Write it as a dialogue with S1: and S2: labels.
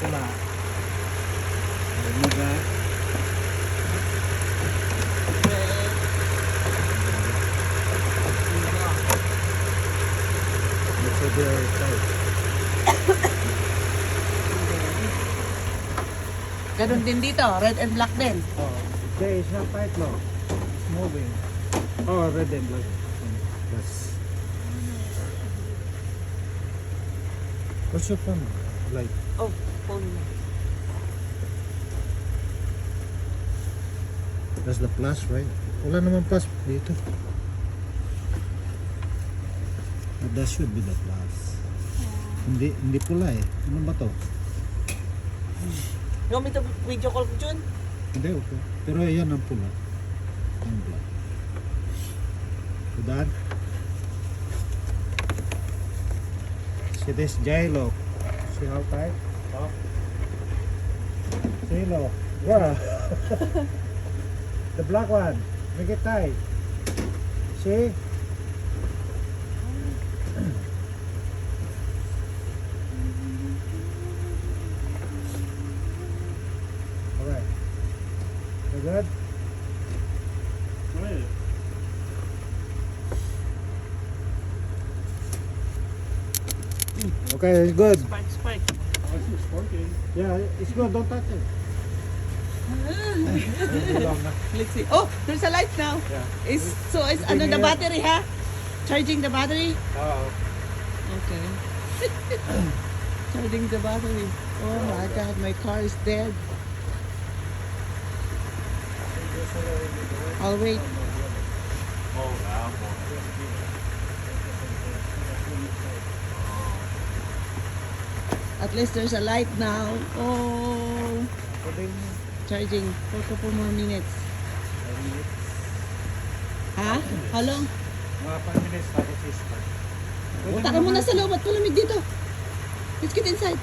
S1: pula. Remove that. It's a very tight.
S2: Ganun din dito, red and black din.
S1: Oh, there is not tight now. It's moving. Oh, red and black. That's. What's your phone? Like,
S2: Oh, phone.
S1: that's the plus, right? Wala naman plus dito. But that should be the plus. Hindi pula eh. Ano ba to?
S2: You want me to video call Jun?
S1: Hindi, okay. Pero yan ang pula. Ang black. So that. See this J-Lock. See how tight? Oh. See lock. Yeah. The black one. Make it tight. See? Alright. You good? Okay, it's good.
S2: Spark.
S1: Yeah, it's good. Don't touch it.
S2: Let's see. Oh, there's a light now.
S1: Yeah.
S2: It's ano the battery ha? Charging the battery?
S1: Oh.
S2: Okay. Charging the battery. Oh my god, my car is dead. I'll wait. At least there's a light now. Oh, charging for a couple more minutes. Ha? How long?
S1: Mga 5 minutes tapos is start.
S2: Punta ka muna sa loob at malamig dito. Let's get inside.